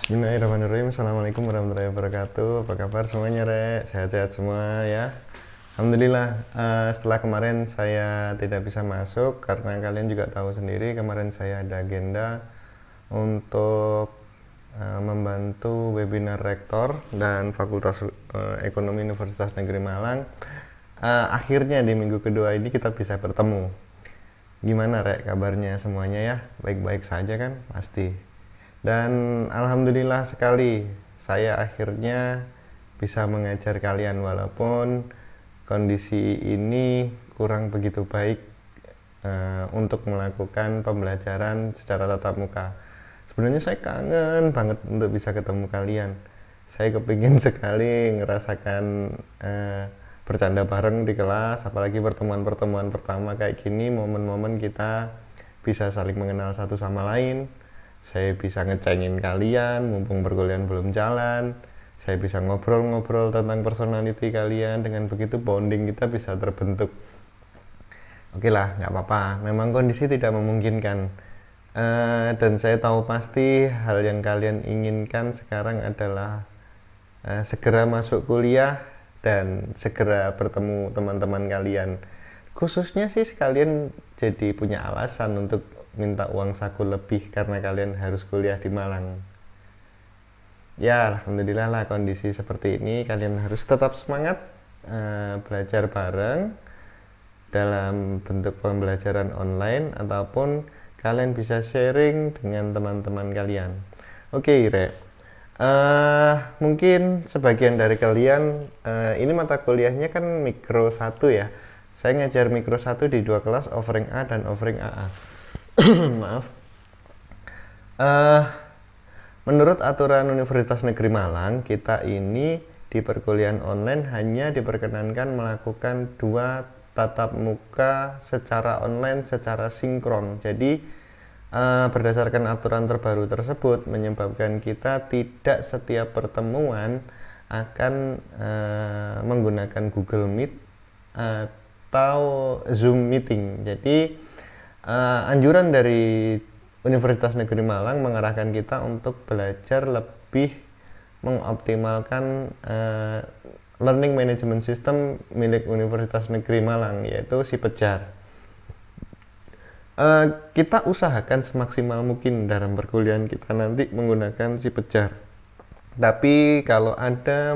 Bismillahirrahmanirrahim. Assalamualaikum warahmatullahi wabarakatuh. Apa kabar semuanya, Rek? Sehat-sehat semua ya. Alhamdulillah. Setelah kemarin saya tidak bisa masuk karena kalian juga tahu sendiri kemarin saya ada agenda untuk membantu webinar rektor dan Fakultas Ekonomi Universitas Negeri Malang. Akhirnya di minggu kedua ini kita bisa bertemu. Gimana, Rek, kabarnya semuanya ya? Baik-baik saja kan? Pasti. Dan alhamdulillah sekali saya akhirnya bisa mengajar kalian walaupun kondisi ini kurang begitu baik untuk melakukan pembelajaran secara tatap muka. Sebenarnya saya kangen banget untuk bisa ketemu kalian. Saya kepingin sekali ngerasakan bercanda bareng di kelas, apalagi pertemuan-pertemuan pertama kayak gini, momen-momen kita bisa saling mengenal satu sama lain. Saya bisa ngecengin kalian mumpung perkuliahan belum jalan. Saya bisa ngobrol-ngobrol tentang personality kalian. Dengan begitu bonding kita bisa terbentuk. Oke lah, nggak apa-apa. Memang kondisi tidak memungkinkan. Dan saya tahu pasti hal yang kalian inginkan sekarang adalah segera masuk kuliah dan segera bertemu teman-teman kalian. Khususnya sih sekalian jadi punya alasan untuk minta uang saku lebih karena kalian harus kuliah di Malang. Ya, alhamdulillah lah kondisi seperti ini kalian harus tetap semangat belajar bareng dalam bentuk pembelajaran online ataupun kalian bisa sharing dengan teman-teman kalian. Oke, Re. Mungkin sebagian dari kalian ini mata kuliahnya kan mikro 1 ya. Saya ngajar mikro 1 di 2 kelas, offering A dan offering AA. Maaf. Menurut aturan Universitas Negeri Malang, kita ini di perkuliahan online hanya diperkenankan melakukan 2 tatap muka secara online secara sinkron. Jadi berdasarkan aturan terbaru tersebut menyebabkan kita tidak setiap pertemuan akan menggunakan Google Meet atau Zoom meeting. Jadi anjuran dari Universitas Negeri Malang mengarahkan kita untuk belajar lebih mengoptimalkan learning management system milik Universitas Negeri Malang, yaitu si Pejar. Kita usahakan semaksimal mungkin dalam perkuliahan kita nanti menggunakan si Pejar. Tapi kalau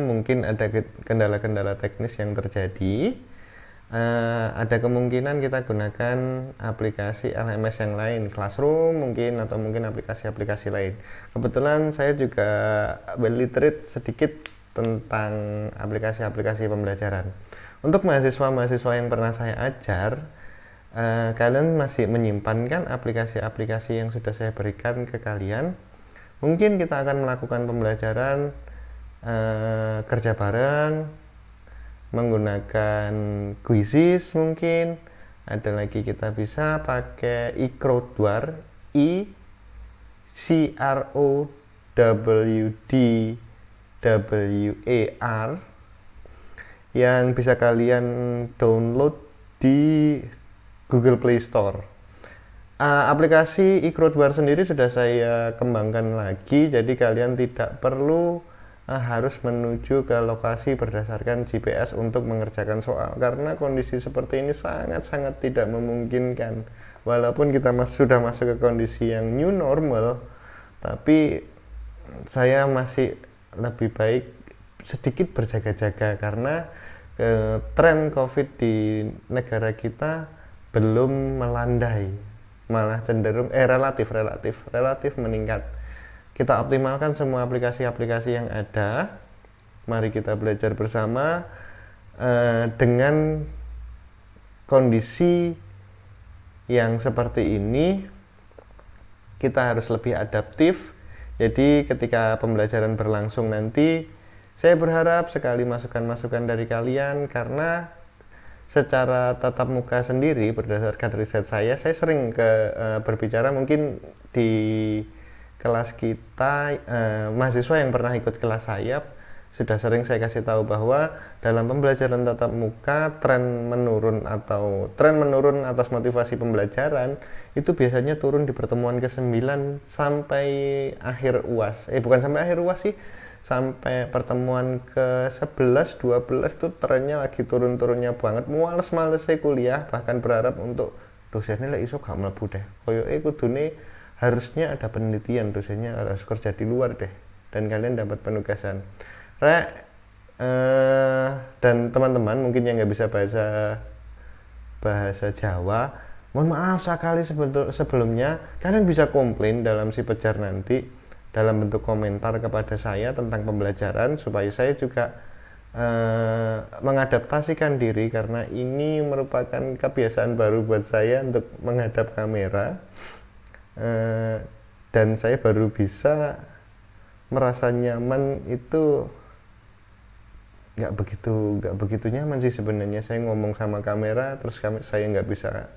mungkin ada kendala-kendala teknis yang terjadi, ada kemungkinan kita gunakan aplikasi LMS yang lain, Classroom mungkin, atau mungkin aplikasi-aplikasi lain. Kebetulan saya juga well literate sedikit tentang aplikasi-aplikasi pembelajaran. Untuk mahasiswa-mahasiswa yang pernah saya ajar, kalian masih menyimpan kan aplikasi-aplikasi yang sudah saya berikan ke kalian. Mungkin kita akan melakukan pembelajaran kerja bareng menggunakan quizzes, mungkin ada lagi kita bisa pakai e-crowdware, E-C-R-O-W-D-W-A-R, yang bisa kalian download di Google Play Store. Aplikasi e-crowdware sendiri sudah saya kembangkan lagi, jadi kalian tidak perlu harus menuju ke lokasi berdasarkan GPS untuk mengerjakan soal, karena kondisi seperti ini sangat-sangat tidak memungkinkan. Walaupun kita sudah masuk ke kondisi yang new normal, tapi saya masih lebih baik sedikit berjaga-jaga karena tren COVID di negara kita belum melandai, malah cenderung relatif meningkat. Kita optimalkan semua aplikasi-aplikasi yang ada. Mari kita belajar bersama dengan kondisi yang seperti ini. Kita harus lebih adaptif. Jadi ketika pembelajaran berlangsung nanti, saya berharap sekali masukan-masukan dari kalian, karena secara tatap muka sendiri berdasarkan riset saya sering berbicara mungkin di kelas kita, mahasiswa yang pernah ikut kelas saya sudah sering saya kasih tahu bahwa dalam pembelajaran tatap muka tren menurun atas motivasi pembelajaran itu biasanya turun di pertemuan ke-9 sampai akhir UAS. Bukan sampai akhir UAS sih, sampai pertemuan ke-11 12 tuh trennya lagi turun-turunnya banget. Males saya kuliah, bahkan berharap untuk dosennya lah iso gak mlebu deh. Koyoke kudune harusnya ada penelitian, dosennya harus kerja di luar deh dan kalian dapat penugasan. Dan teman-teman mungkin yang nggak bisa bahasa Jawa, mohon maaf sekali sebelumnya, kalian bisa komplain dalam si Pejar nanti dalam bentuk komentar kepada saya tentang pembelajaran supaya saya juga mengadaptasikan diri, karena ini merupakan kebiasaan baru buat saya untuk menghadap kamera, dan saya baru bisa merasa nyaman itu nggak begitu nyaman sih sebenarnya. Saya ngomong sama kamera terus saya nggak bisa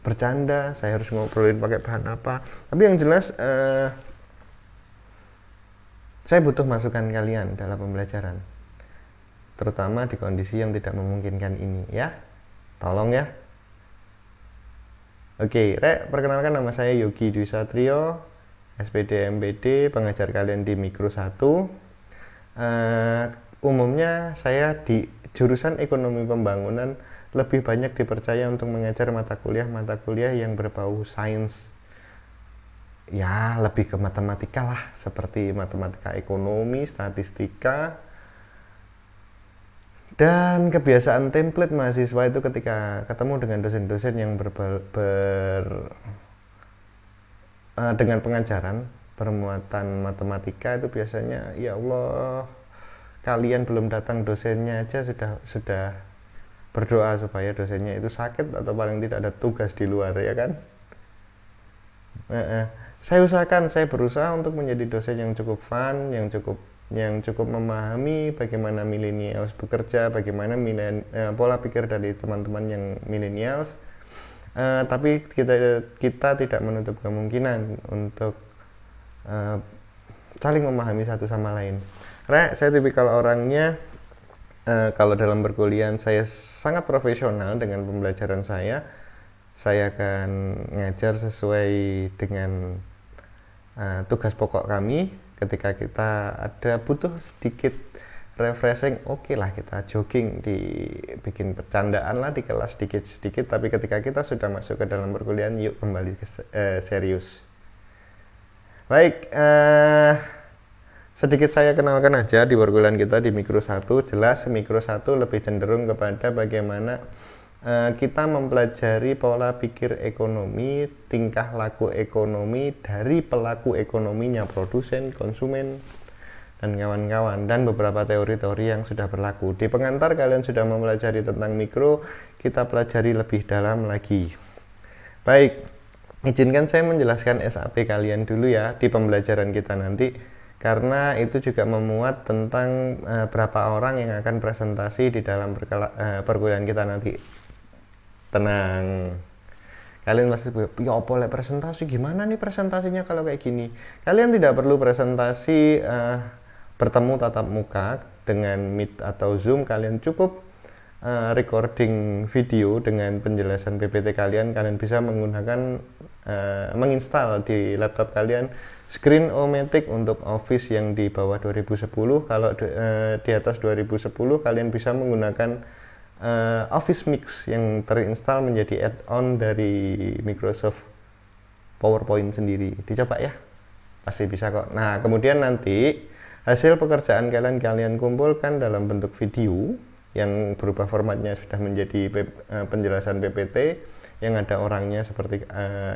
bercanda, saya harus ngobrolin pakai bahan apa. Tapi yang jelas saya butuh masukan kalian dalam pembelajaran, terutama di kondisi yang tidak memungkinkan ini ya, tolong ya. Oke, perkenalkan, nama saya Yogi Dwi Satrio, SPD MPD, pengajar kalian di Mikro 1. Umumnya saya di jurusan ekonomi pembangunan lebih banyak dipercaya untuk mengajar mata kuliah yang berbau sains, ya lebih ke matematika lah, seperti matematika ekonomi, statistika. Dan kebiasaan template mahasiswa itu ketika ketemu dengan dosen-dosen yang dengan pengajaran bermuatan matematika itu biasanya, ya Allah, kalian belum datang dosennya aja sudah berdoa supaya dosennya itu sakit atau paling tidak ada tugas di luar, ya kan. Saya berusaha untuk menjadi dosen yang cukup fun, yang cukup memahami bagaimana millennials bekerja, bagaimana pola pikir dari teman-teman yang millennials. Tapi kita tidak menutup kemungkinan untuk saling memahami satu sama lain. Karena saya tipikal orangnya, kalau dalam perkuliahan saya sangat profesional dengan pembelajaran saya akan ngajar sesuai dengan tugas pokok kami. Ketika kita ada butuh sedikit refreshing, oke lah kita jogging, bikin bercandaan lah di kelas sedikit-sedikit. Tapi ketika kita sudah masuk ke dalam perkuliahan, yuk kembali ke serius. Baik, sedikit saya kenalkan aja di perkuliahan kita di Mikro 1. Jelas Mikro 1 lebih cenderung kepada bagaimana kita mempelajari pola pikir ekonomi, tingkah laku ekonomi dari pelaku ekonominya, produsen, konsumen, dan kawan-kawan, dan beberapa teori-teori yang sudah berlaku. Di pengantar kalian sudah mempelajari tentang mikro, kita pelajari lebih dalam lagi. Baik, izinkan saya menjelaskan SAP kalian dulu ya di pembelajaran kita nanti, karena itu juga memuat tentang berapa orang yang akan presentasi di dalam perkuliahan kita nanti. Tenang, kalian pasti ya boleh presentasi, gimana nih presentasinya kalau kayak gini. Kalian tidak perlu presentasi bertemu tatap muka dengan Meet atau Zoom. Kalian cukup recording video dengan penjelasan PPT kalian. Kalian bisa menggunakan menginstal di laptop kalian Screen-O-Matic untuk Office yang di bawah 2010. Kalau di atas 2010 kalian bisa menggunakan Office Mix yang terinstall menjadi add-on dari Microsoft PowerPoint sendiri. Dicoba ya, pasti bisa kok. Nah, kemudian nanti hasil pekerjaan kalian kumpulkan dalam bentuk video yang berubah formatnya sudah menjadi penjelasan PPT yang ada orangnya, seperti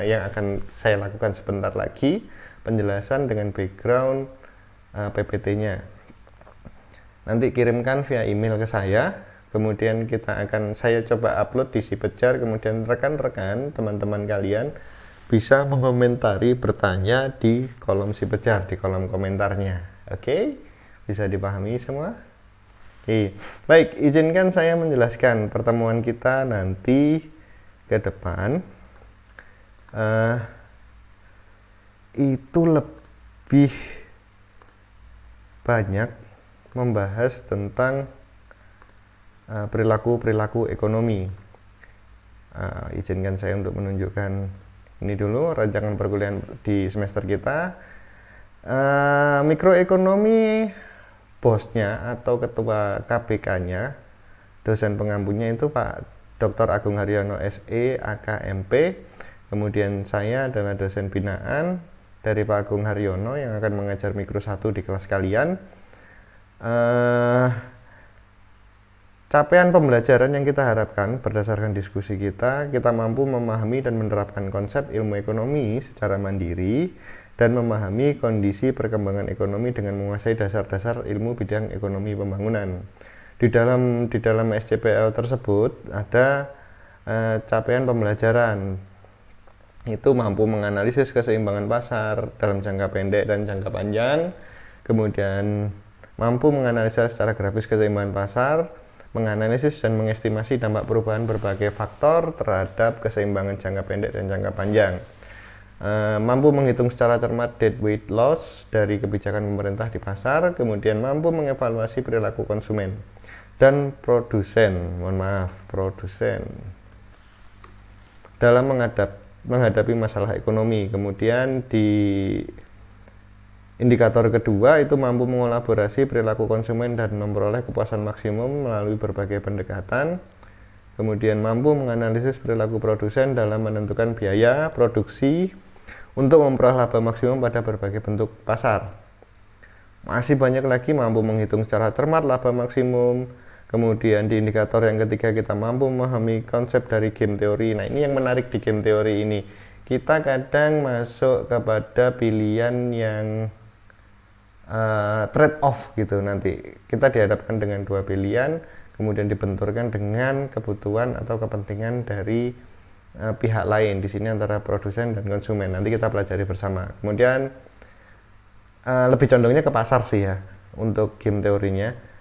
yang akan saya lakukan sebentar lagi, penjelasan dengan background PPT-nya. Nanti kirimkan via email ke saya. Kemudian saya coba upload di si Pejar, kemudian rekan-rekan teman-teman kalian bisa mengomentari, bertanya di kolom si Pejar, di kolom komentarnya. Oke? Bisa dipahami semua? Oke. Baik, izinkan saya menjelaskan pertemuan kita nanti ke depan. Itu lebih banyak membahas tentang perilaku-perilaku ekonomi. Izinkan saya untuk menunjukkan ini dulu rancangan perkuliahan di semester kita. Mikroekonomi, bosnya atau ketua KBK-nya, dosen pengampunya itu Pak Dr. Agung Haryono SE AKMP. Kemudian saya adalah dosen binaan dari Pak Agung Haryono yang akan mengajar Mikro 1 di kelas kalian. Capaian pembelajaran yang kita harapkan berdasarkan diskusi kita mampu memahami dan menerapkan konsep ilmu ekonomi secara mandiri dan memahami kondisi perkembangan ekonomi dengan menguasai dasar-dasar ilmu bidang ekonomi pembangunan. Di dalam SCPL tersebut ada capaian pembelajaran, itu mampu menganalisis keseimbangan pasar dalam jangka pendek dan jangka panjang, kemudian mampu menganalisa secara grafis keseimbangan pasar, menganalisis dan mengestimasi dampak perubahan berbagai faktor terhadap keseimbangan jangka pendek dan jangka panjang, mampu menghitung secara cermat deadweight loss dari kebijakan pemerintah di pasar, kemudian mampu mengevaluasi perilaku konsumen dan produsen dalam menghadapi masalah ekonomi. Kemudian di indikator kedua itu mampu mengolaborasi perilaku konsumen dan memperoleh kepuasan maksimum melalui berbagai pendekatan. Kemudian mampu menganalisis perilaku produsen dalam menentukan biaya produksi untuk memperoleh laba maksimum pada berbagai bentuk pasar. Masih banyak lagi, mampu menghitung secara cermat laba maksimum. Kemudian di indikator yang ketiga kita mampu memahami konsep dari game teori. Nah, ini yang menarik di game teori ini. Kita kadang masuk kepada pilihan yang trade off gitu. Nanti kita dihadapkan dengan dua pilihan, kemudian dibenturkan dengan kebutuhan atau kepentingan dari pihak lain, di sini antara produsen dan konsumen. Nanti kita pelajari bersama. Kemudian lebih condongnya ke pasar sih ya untuk game teorinya.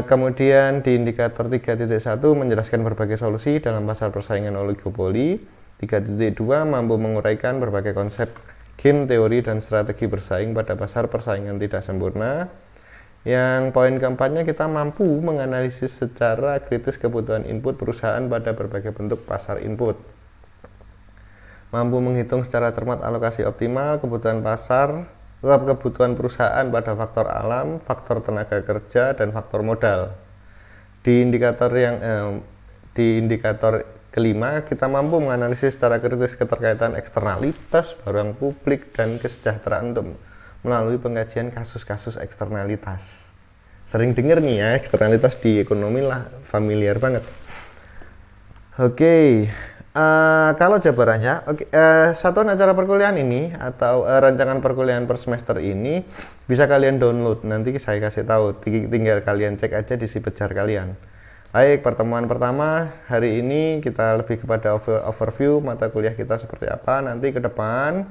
Kemudian di indikator 3.1 menjelaskan berbagai solusi dalam pasar persaingan oligopoli. 3.2 mampu menguraikan berbagai konsep game teori dan strategi bersaing pada pasar persaingan tidak sempurna. Yang poin keempatnya, kita mampu menganalisis secara kritis kebutuhan input perusahaan pada berbagai bentuk pasar input. Mampu menghitung secara cermat alokasi optimal kebutuhan pasar, kebutuhan perusahaan pada faktor alam, faktor tenaga kerja, dan faktor modal. Di indikator kelima, kita mampu menganalisis secara kritis keterkaitan eksternalitas, barang publik, dan kesejahteraan untuk melalui pengkajian kasus-kasus eksternalitas. Sering dengar nih ya, eksternalitas di ekonomi lah, familiar banget. Oke, kalau jabarannya, satuan acara perkuliahan ini atau rancangan perkuliahan per semester ini bisa kalian download. Nanti saya kasih tahu, tinggal kalian cek aja di si pejar kalian. Baik, pertemuan pertama hari ini kita lebih kepada overview mata kuliah kita seperti apa nanti ke depan.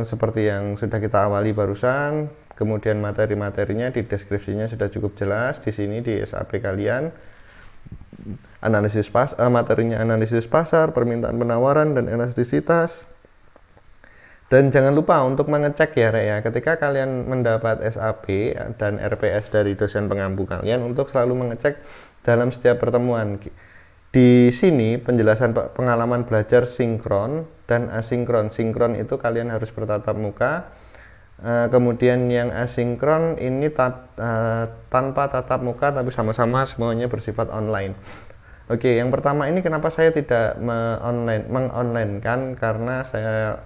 Seperti yang sudah kita awali barusan, kemudian materi-materinya di deskripsinya sudah cukup jelas di sini di SAP kalian. Materinya analisis pasar, permintaan penawaran, dan elastisitas. Dan jangan lupa untuk mengecek ya Rek ya, ketika kalian mendapat SAP dan RPS dari dosen pengampu kalian, untuk selalu mengecek dalam setiap pertemuan. Di sini penjelasan pengalaman belajar sinkron dan asinkron. Sinkron itu kalian harus bertatap muka. Kemudian yang asinkron ini tanpa tatap muka tapi sama-sama semuanya bersifat online. Oke, yang pertama ini kenapa saya tidak mengonline kan, karena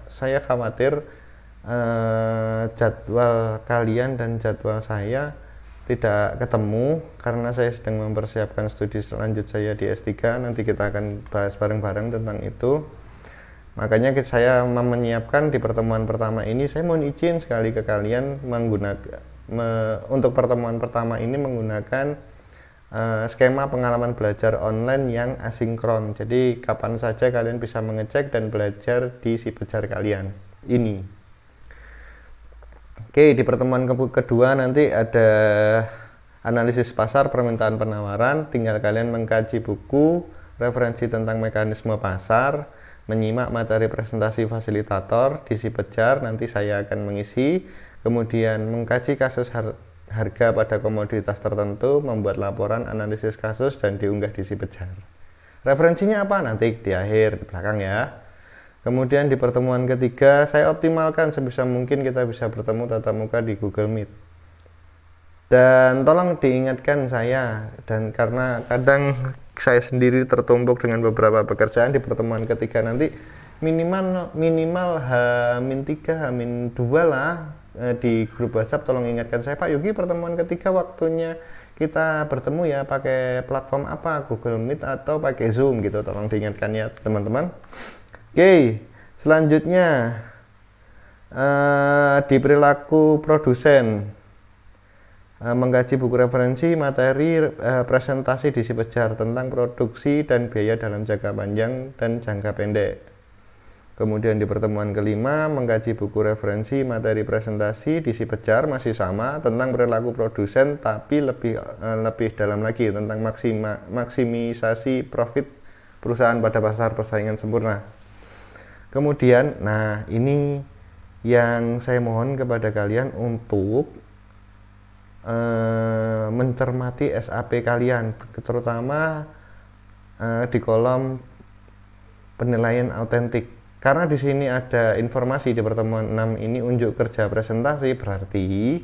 saya khawatir jadwal kalian dan jadwal saya tidak ketemu karena saya sedang mempersiapkan studi selanjut saya di S3. Nanti kita akan bahas bareng-bareng tentang itu. Makanya saya menyiapkan di pertemuan pertama ini, saya mohon izin sekali ke kalian untuk pertemuan pertama ini menggunakan skema pengalaman belajar online yang asinkron. Jadi kapan saja kalian bisa mengecek dan belajar di si pejar kalian ini. Oke, di pertemuan kedua nanti ada analisis pasar, permintaan penawaran. Tinggal kalian mengkaji buku, referensi tentang mekanisme pasar, menyimak materi presentasi fasilitator di si pejar, nanti saya akan mengisi. Kemudian mengkaji kasus harga pada komoditas tertentu, membuat laporan analisis kasus, dan diunggah di Sipejar. Referensinya apa? Nanti di akhir, di belakang ya. Kemudian di pertemuan ketiga, saya optimalkan sebisa mungkin kita bisa bertemu tatap muka di Google Meet. Dan tolong diingatkan saya, dan karena kadang saya sendiri tertumpuk dengan beberapa pekerjaan, di pertemuan ketiga nanti minimal H-3, H-2 lah, di grup WhatsApp tolong ingatkan saya, Pak Yogi pertemuan ketiga waktunya kita bertemu ya pakai platform apa, Google Meet atau pakai Zoom gitu, tolong diingatkan ya teman-teman. Oke, selanjutnya di perilaku produsen, mengkaji buku referensi, materi presentasi di Sipejar tentang produksi dan biaya dalam jangka panjang dan jangka pendek. Kemudian di pertemuan kelima, mengkaji buku referensi, materi presentasi di Sipejar masih sama tentang perilaku produsen, tapi lebih dalam lagi tentang maksimisasi profit perusahaan pada pasar persaingan sempurna. Kemudian, nah ini yang saya mohon kepada kalian untuk mencermati SAP kalian, terutama di kolom penilaian autentik. Karena di sini ada informasi di pertemuan 6 ini unjuk kerja presentasi, berarti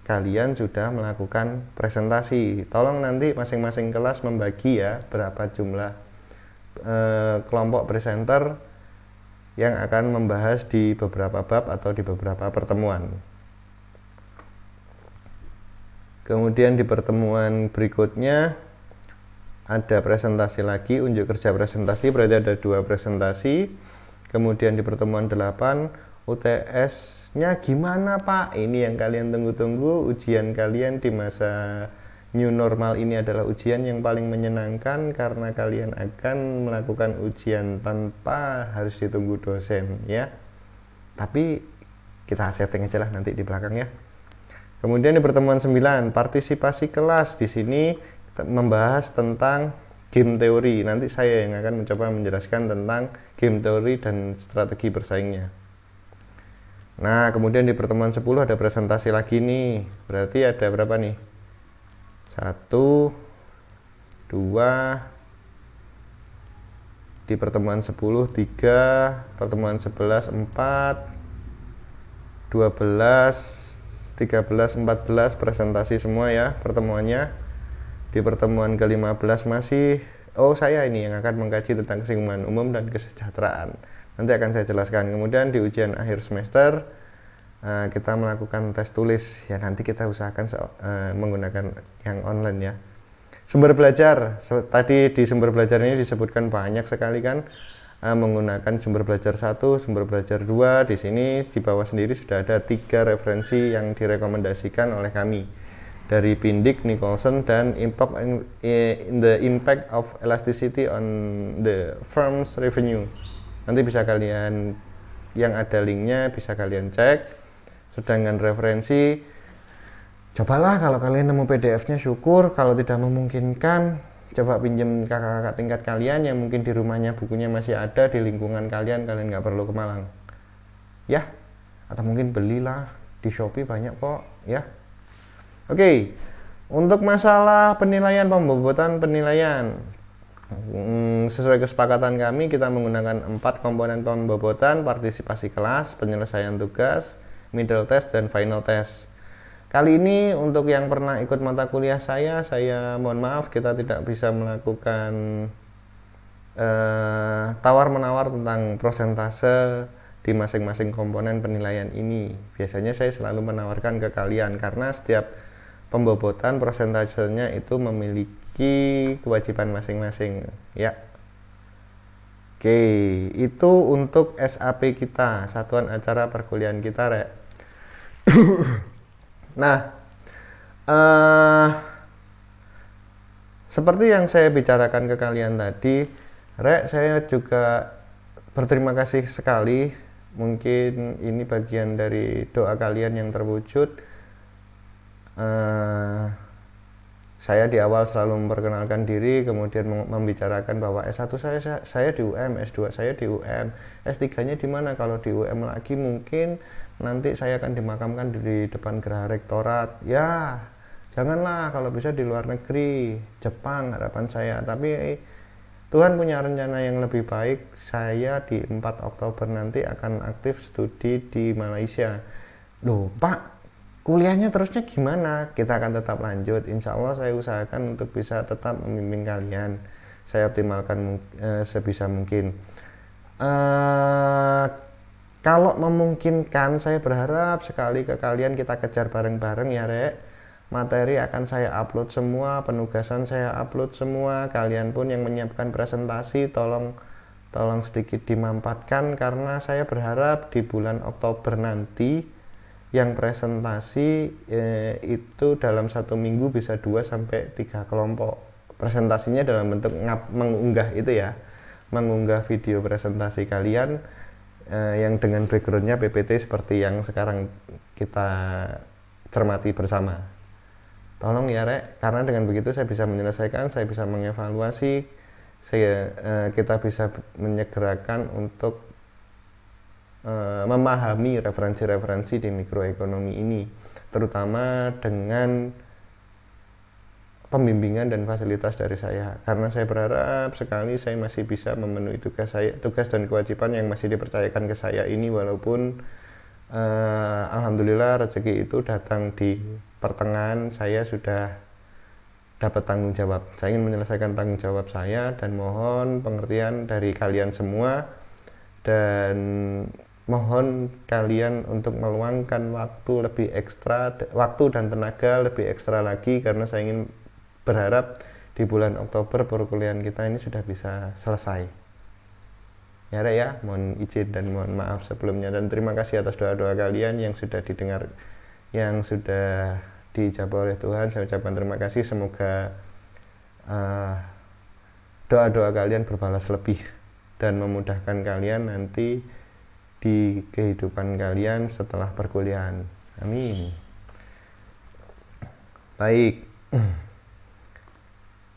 kalian sudah melakukan presentasi. Tolong nanti masing-masing kelas membagi ya berapa jumlah kelompok presenter yang akan membahas di beberapa bab atau di beberapa pertemuan. Kemudian di pertemuan berikutnya ada presentasi lagi, unjuk kerja presentasi, berarti ada 2 presentasi. Kemudian di pertemuan 8, UTS-nya gimana Pak? Ini yang kalian tunggu-tunggu, ujian kalian di masa new normal ini adalah ujian yang paling menyenangkan karena kalian akan melakukan ujian tanpa harus ditunggu dosen ya. Tapi kita setting aja lah nanti di belakang ya. Kemudian di pertemuan 9, partisipasi kelas. Di sini kita membahas tentang game teori. Nanti saya yang akan mencoba menjelaskan tentang game teori dan strategi bersaingnya. Nah, kemudian di pertemuan 10 ada presentasi lagi nih. Berarti ada berapa nih? 1, 2, di pertemuan 10 3, pertemuan 11 4, 12, 13, 14 presentasi semua ya pertemuannya. Di pertemuan ke-15 masih saya ini yang akan mengkaji tentang keseimbangan umum dan kesejahteraan. Nanti akan saya jelaskan. Kemudian di ujian akhir semester kita melakukan tes tulis ya, nanti kita usahakan menggunakan yang online ya. Sumber belajar, tadi di sumber belajar ini disebutkan banyak sekali kan, menggunakan sumber belajar 1, sumber belajar 2. Di sini di bawah sendiri sudah ada 3 referensi yang direkomendasikan oleh kami dari Pindik, Nicholson, dan the impact of elasticity on the firm's revenue. Nanti bisa kalian, yang ada linknya bisa kalian cek. Sedangkan referensi, cobalah kalau kalian nemu PDF-nya syukur, kalau tidak memungkinkan coba pinjam kakak-kakak tingkat kalian yang mungkin di rumahnya bukunya masih ada di lingkungan kalian nggak perlu ke Malang ya, atau mungkin belilah di Shopee banyak kok ya. Oke, untuk masalah penilaian, pembobotan penilaian, sesuai kesepakatan kami kita menggunakan 4 komponen pembobotan: partisipasi kelas, penyelesaian tugas, middle test, dan final test. Kali ini untuk yang pernah ikut mata kuliah saya mohon maaf kita tidak bisa melakukan tawar-menawar tentang prosentase di masing-masing komponen penilaian ini. Biasanya saya selalu menawarkan ke kalian karena setiap pembobotan prosentasenya itu memiliki kewajiban masing-masing ya. Oke, itu untuk SAP kita, satuan acara perkuliahan kita Rek. Nah, seperti yang saya bicarakan ke kalian tadi, Rek, saya juga berterima kasih sekali. Mungkin ini bagian dari doa kalian yang terwujud. Saya di awal selalu memperkenalkan diri, kemudian membicarakan bahwa S1 saya di UM, S2 saya di UM, S3-nya di mana? Kalau di UM lagi mungkin nanti saya akan dimakamkan di depan geraha rektorat. Ya, janganlah, kalau bisa di luar negeri, Jepang harapan saya. Tapi Tuhan punya rencana yang lebih baik. Saya di 4 Oktober nanti akan aktif studi di Malaysia. Loh Pak, kuliahnya terusnya gimana? Kita akan tetap lanjut. Insya Allah saya usahakan untuk bisa tetap membimbing kalian. Saya optimalkan sebisa mungkin. Kalau memungkinkan, saya berharap sekali ke kalian kita kejar bareng-bareng ya Rek. Materi akan saya upload semua, penugasan saya upload semua. Kalian pun yang menyiapkan presentasi tolong sedikit dimampatkan, karena saya berharap di bulan Oktober nanti yang presentasi itu dalam 1 minggu bisa 2-3 kelompok. Presentasinya dalam bentuk mengunggah itu ya, mengunggah video presentasi kalian yang dengan backgroundnya PPT seperti yang sekarang kita cermati bersama. Tolong ya Rek, karena dengan begitu saya bisa menyelesaikan, saya bisa mengevaluasi, kita bisa menyegerakan untuk memahami referensi-referensi di mikroekonomi ini, terutama dengan pembimbingan dan fasilitas dari saya, karena saya berharap sekali saya masih bisa memenuhi tugas dan kewajiban yang masih dipercayakan ke saya ini, walaupun alhamdulillah rezeki itu datang di pertengahan. Saya sudah dapat tanggung jawab, saya ingin menyelesaikan tanggung jawab saya, dan mohon pengertian dari kalian semua, dan mohon kalian untuk meluangkan waktu lebih ekstra, waktu dan tenaga lebih ekstra lagi, karena saya ingin berharap di bulan Oktober perkuliahan kita ini sudah bisa selesai ya Rek ya. Mohon izin dan mohon maaf sebelumnya, dan terima kasih atas doa-doa kalian yang sudah didengar, yang sudah dijawab oleh Tuhan. Saya ucapkan terima kasih, semoga doa-doa kalian berbalas lebih dan memudahkan kalian nanti di kehidupan kalian setelah perkuliahan. Amin. Baik,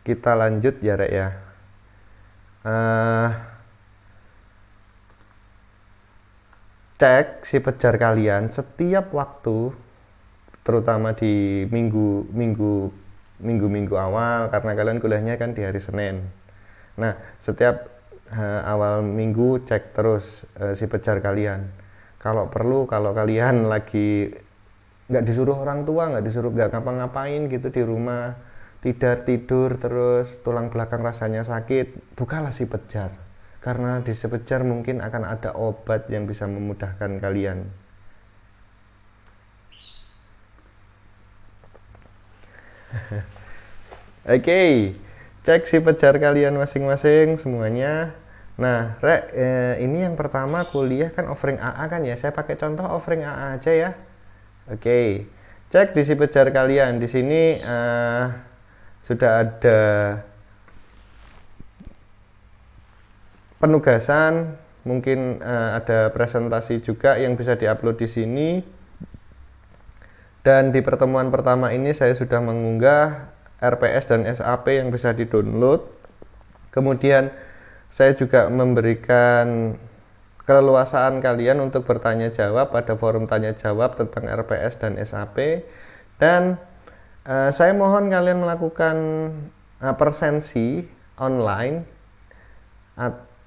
kita lanjut ya Rek ya. Cek si pejar kalian setiap waktu, terutama di minggu awal, karena kalian kuliahnya kan di hari Senin. Nah, setiap awal minggu cek terus si pejar kalian. Kalau perlu, kalau kalian lagi nggak disuruh orang tua, nggak ngapa-ngapain gitu di rumah, tidur terus, tulang belakang rasanya sakit, bukalah si pejar, karena di si pejar mungkin akan ada obat yang bisa memudahkan kalian. Oke, cek si pejar kalian masing-masing semuanya. Nah Rek, ini yang pertama kuliah kan offering AA kan ya, saya pakai contoh offering AA aja ya. Oke, cek di si pejar kalian di sini sudah ada penugasan, mungkin ada presentasi juga yang bisa diupload di sini. Dan di pertemuan pertama ini saya sudah mengunggah RPS dan SAP yang bisa di-download. Kemudian saya juga memberikan keleluasaan kalian untuk bertanya jawab pada forum tanya jawab tentang RPS dan SAP. Dan saya mohon kalian melakukan presensi online,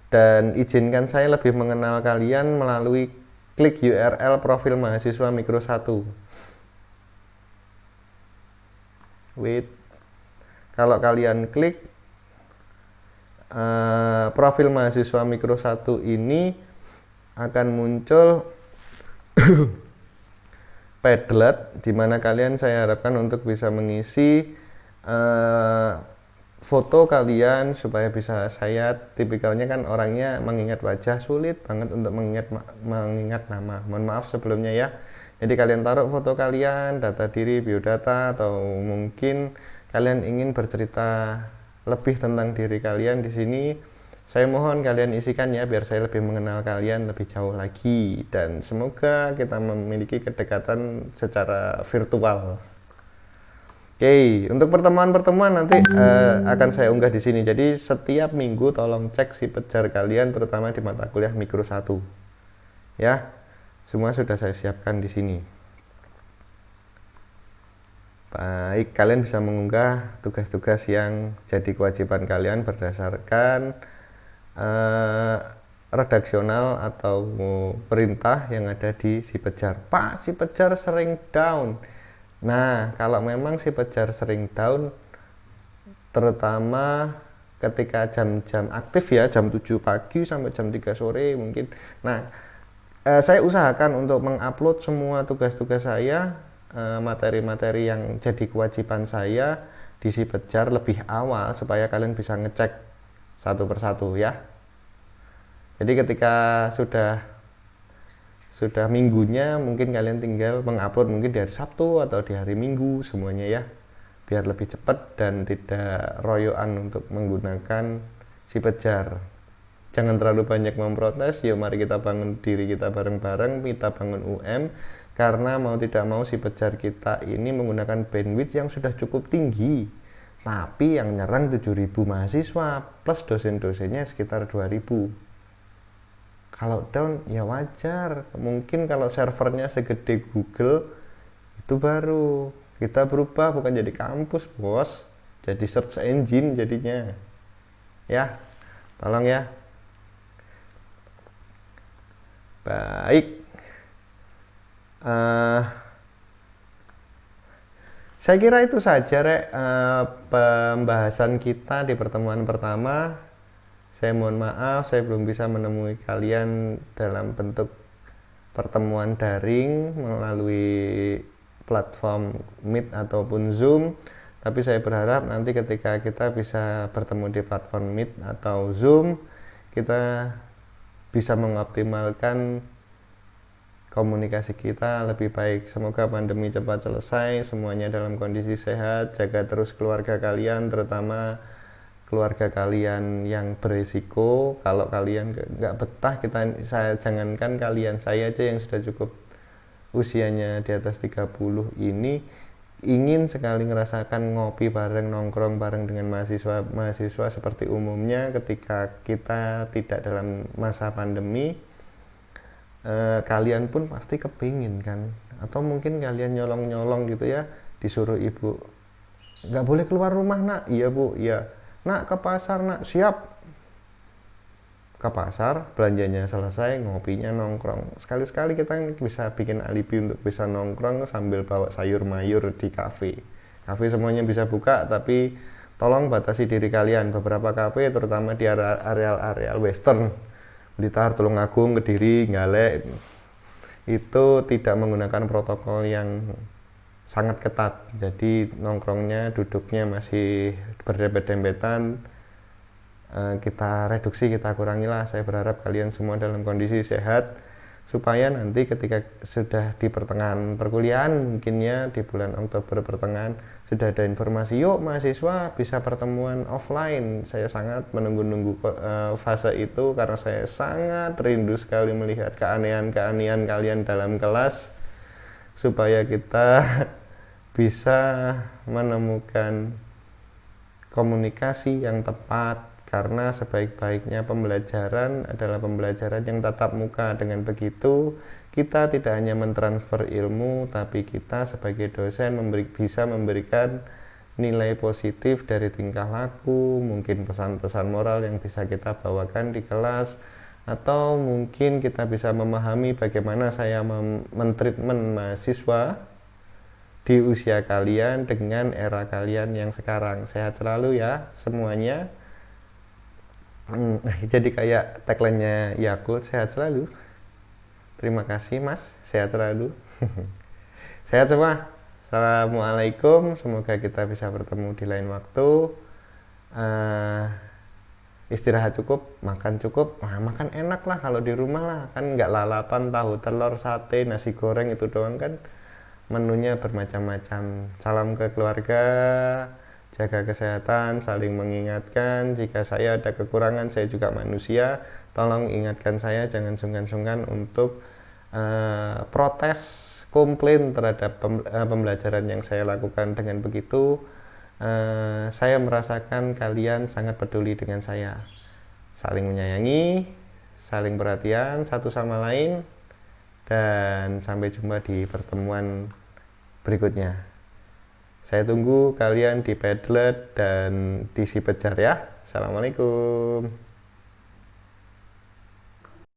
dan izinkan saya lebih mengenal kalian melalui klik URL profil mahasiswa Mikro 1. Wait, kalau kalian klik profil mahasiswa Mikro 1 ini akan muncul Padlet, di mana kalian saya harapkan untuk bisa mengisi foto kalian supaya bisa saya tipikalnya kan orangnya mengingat wajah, sulit banget untuk mengingat nama. Mohon maaf sebelumnya ya. Jadi kalian taruh foto kalian, data diri, biodata, atau mungkin kalian ingin bercerita lebih tentang diri kalian di sini. Saya mohon kalian isikan ya, biar saya lebih mengenal kalian lebih jauh lagi, dan semoga kita memiliki kedekatan secara virtual. Oke, untuk pertemuan-pertemuan nanti akan saya unggah di sini. Jadi setiap minggu tolong cek si pejar kalian, terutama di mata kuliah Mikro 1. Ya. Semua sudah saya siapkan di sini. Baik, kalian bisa mengunggah tugas-tugas yang jadi kewajiban kalian berdasarkan redaksional atau perintah yang ada di si Pejar. Pak, si Pejar sering down. Nah, kalau memang si Pejar sering down, terutama ketika jam-jam aktif ya, jam 7 pagi sampai jam 3 sore mungkin. Nah, saya usahakan untuk mengupload semua tugas-tugas saya, materi-materi yang jadi kewajiban saya di si Pejar lebih awal supaya kalian bisa ngecek satu persatu ya. Jadi ketika sudah minggunya, mungkin kalian tinggal mengupload mungkin di hari Sabtu atau di hari Minggu semuanya ya, biar lebih cepat dan tidak royoan untuk menggunakan si Pejar. Jangan terlalu banyak memprotes. Yuk mari kita bangun diri kita bareng-bareng, kita bangun UM, karena mau tidak mau si Pejar kita ini menggunakan bandwidth yang sudah cukup tinggi, tapi yang nyerang 7.000 mahasiswa plus dosen-dosennya sekitar 2.000. Kalau down ya wajar, mungkin kalau servernya segede Google itu baru kita berubah, bukan jadi kampus bos, jadi search engine jadinya ya. Tolong ya. Baik, saya kira itu saja pembahasan kita di pertemuan pertama. Saya mohon maaf, saya belum bisa menemui kalian dalam bentuk pertemuan daring melalui platform Meet ataupun Zoom. Tapi saya berharap nanti ketika kita bisa bertemu di platform Meet atau Zoom, kita bisa mengoptimalkan komunikasi kita lebih baik. Semoga pandemi cepat selesai, semuanya dalam kondisi sehat. Jaga terus keluarga kalian, terutama keluarga kalian yang berisiko. Kalau kalian nggak betah, saya jangankan kalian, saya aja yang sudah cukup usianya di atas 30 ini ingin sekali ngerasakan ngopi bareng, nongkrong bareng dengan mahasiswa seperti umumnya ketika kita tidak dalam masa pandemi. Kalian pun pasti kepingin kan, atau mungkin kalian nyolong-nyolong gitu ya, disuruh ibu nggak boleh keluar rumah nak, iya bu, iya nak, ke pasar nak, siap. Ke pasar, belanjanya selesai, ngopinya nongkrong. Sekali-sekali kita bisa bikin alibi untuk bisa nongkrong sambil bawa sayur mayur di kafe. Kafe semuanya bisa buka, tapi tolong batasi diri kalian. Beberapa kafe terutama di areal-areal western, Blitar, Tulungagung, Kediri, Ngalek, itu tidak menggunakan protokol yang sangat ketat. Jadi nongkrongnya, duduknya masih berdempet-dempetan. Kita reduksi, kita kurangilah. Saya berharap kalian semua dalam kondisi sehat supaya nanti ketika sudah di pertengahan perkuliahan, mungkinnya di bulan Oktober pertengahan sudah ada informasi, yuk mahasiswa bisa pertemuan offline. Saya sangat menunggu-nunggu fase itu karena saya sangat rindu sekali melihat keanehan-keanehan kalian dalam kelas, supaya kita bisa menemukan komunikasi yang tepat. Karena sebaik-baiknya pembelajaran adalah pembelajaran yang tatap muka. Dengan begitu kita tidak hanya mentransfer ilmu, tapi kita sebagai dosen bisa memberikan nilai positif dari tingkah laku, mungkin pesan-pesan moral yang bisa kita bawakan di kelas, atau mungkin kita bisa memahami bagaimana saya mentreatment mahasiswa di usia kalian dengan era kalian yang sekarang. Sehat selalu ya semuanya. Jadi kayak tagline-nya Yakult, sehat selalu. Terima kasih mas, sehat selalu. Sehat semua. Assalamualaikum, semoga kita bisa bertemu di lain waktu. Istirahat cukup, makan cukup. Makan enak lah kalau di rumah lah, kan nggak lalapan, tahu, telur, sate, nasi goreng itu doang kan. Menunya bermacam-macam. Salam ke keluarga, jaga kesehatan, saling mengingatkan. Jika saya ada kekurangan, saya juga manusia. Tolong ingatkan saya, jangan sungkan-sungkan untuk protes, komplain terhadap pembelajaran yang saya lakukan. Dengan begitu, saya merasakan kalian sangat peduli dengan saya. Saling menyayangi, saling perhatian satu sama lain. dan sampai jumpa di pertemuan berikutnya. Saya tunggu kalian di Padlet dan di Si Pejar ya. Assalamualaikum.